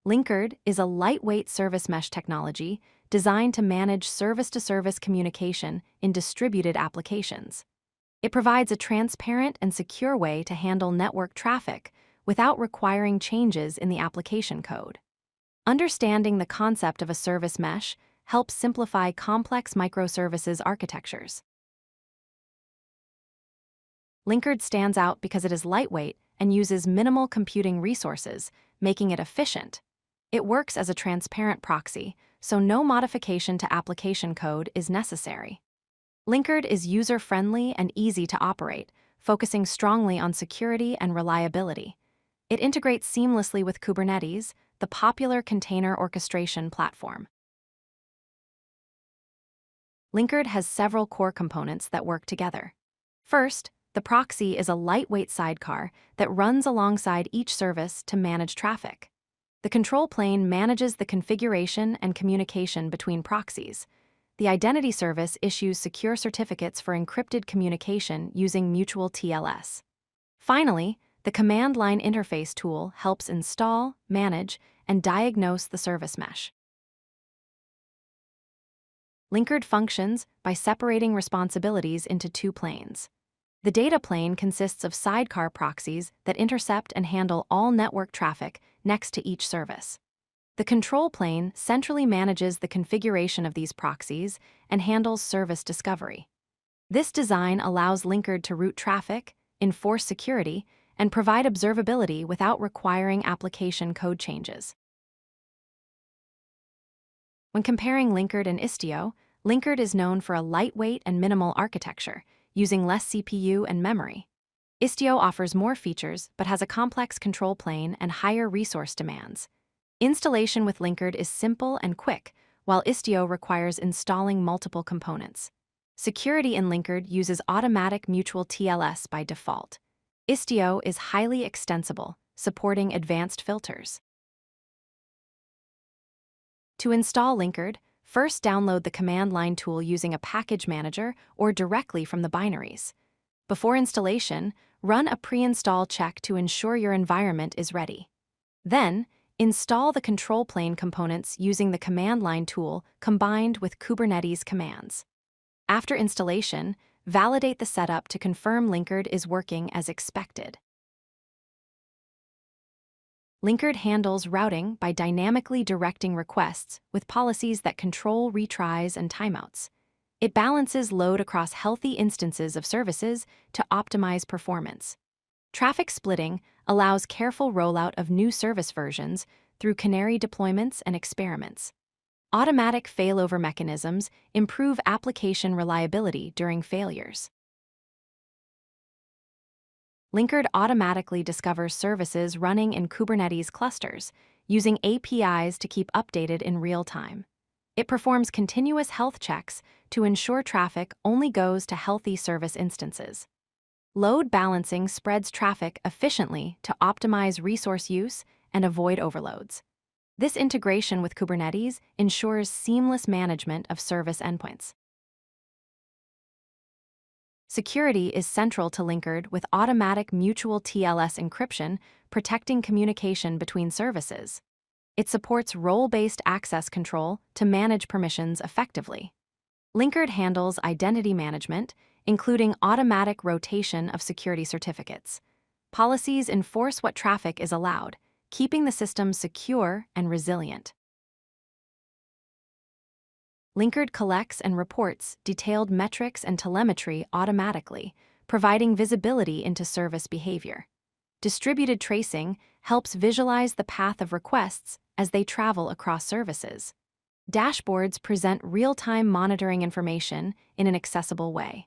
Linkerd is a lightweight service mesh technology designed to manage service-to-service communication in distributed applications. It provides a transparent and secure way to handle network traffic without requiring changes in the application code. Understanding the concept of a service mesh helps simplify complex microservices architectures. Linkerd stands out because it is lightweight and uses minimal computing resources, making it efficient. It works as a transparent proxy, so no modification to application code is necessary. Linkerd is user-friendly and easy to operate, focusing strongly on security and reliability. It integrates seamlessly with Kubernetes, the popular container orchestration platform. Linkerd has several core components that work together. First, the proxy is a lightweight sidecar that runs alongside each service to manage traffic. The control plane manages the configuration and communication between proxies. The identity service issues secure certificates for encrypted communication using mutual TLS. Finally, the command line interface tool helps install, manage, and diagnose the service mesh. Linkerd functions by separating responsibilities into two planes. The data plane consists of sidecar proxies that intercept and handle all network traffic next to each service. The control plane centrally manages the configuration of these proxies and handles service discovery. This design allows Linkerd to route traffic, enforce security, and provide observability without requiring application code changes. When comparing Linkerd and Istio, Linkerd is known for a lightweight and minimal architecture, using less CPU and memory. Istio offers more features but has a complex control plane and higher resource demands. Installation with Linkerd is simple and quick, while Istio requires installing multiple components. Security in Linkerd uses automatic mutual TLS by default. Istio is highly extensible, supporting advanced filters. To install Linkerd, first download the command line tool using a package manager or directly from the binaries. Before installation, run a pre-install check to ensure your environment is ready. Then, install the control plane components using the command line tool combined with Kubernetes commands. After installation, validate the setup to confirm Linkerd is working as expected. Linkerd handles routing by dynamically directing requests with policies that control retries and timeouts. It balances load across healthy instances of services to optimize performance. Traffic splitting allows careful rollout of new service versions through canary deployments and experiments. Automatic failover mechanisms improve application reliability during failures. Linkerd automatically discovers services running in Kubernetes clusters, using APIs to keep updated in real time. It performs continuous health checks to ensure traffic only goes to healthy service instances. Load balancing spreads traffic efficiently to optimize resource use and avoid overloads. This integration with Kubernetes ensures seamless management of service endpoints. Security is central to Linkerd with automatic mutual TLS encryption, protecting communication between services. It supports role-based access control to manage permissions effectively. Linkerd handles identity management, including automatic rotation of security certificates. Policies enforce what traffic is allowed, keeping the system secure and resilient. Linkerd collects and reports detailed metrics and telemetry automatically, providing visibility into service behavior. Distributed tracing helps visualize the path of requests as they travel across services. Dashboards present real-time monitoring information in an accessible way.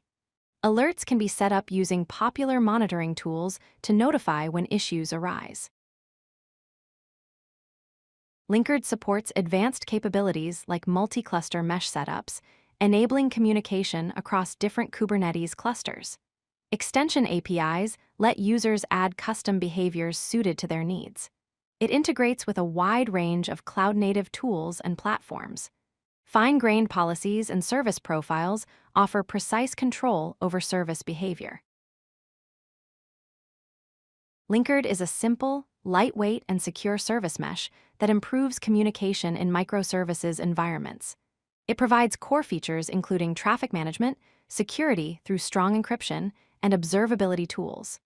Alerts can be set up using popular monitoring tools to notify when issues arise. Linkerd supports advanced capabilities like multi-cluster mesh setups, enabling communication across different Kubernetes clusters. Extension APIs let users add custom behaviors suited to their needs. It integrates with a wide range of cloud-native tools and platforms. Fine-grained policies and service profiles offer precise control over service behavior. Linkerd is a simple, lightweight and secure service mesh that improves communication in microservices environments. It provides core features including traffic management, security through strong encryption, and observability tools.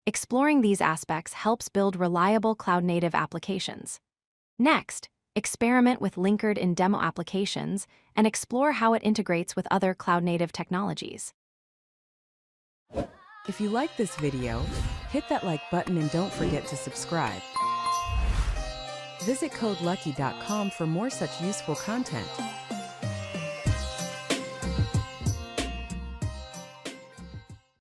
Exploring these aspects helps build reliable cloud-native applications. Next, experiment with Linkerd in demo applications and explore how it integrates with other cloud-native technologies. If you like this video, hit that like button and don't forget to subscribe. Visit codelucky.com for more such useful content.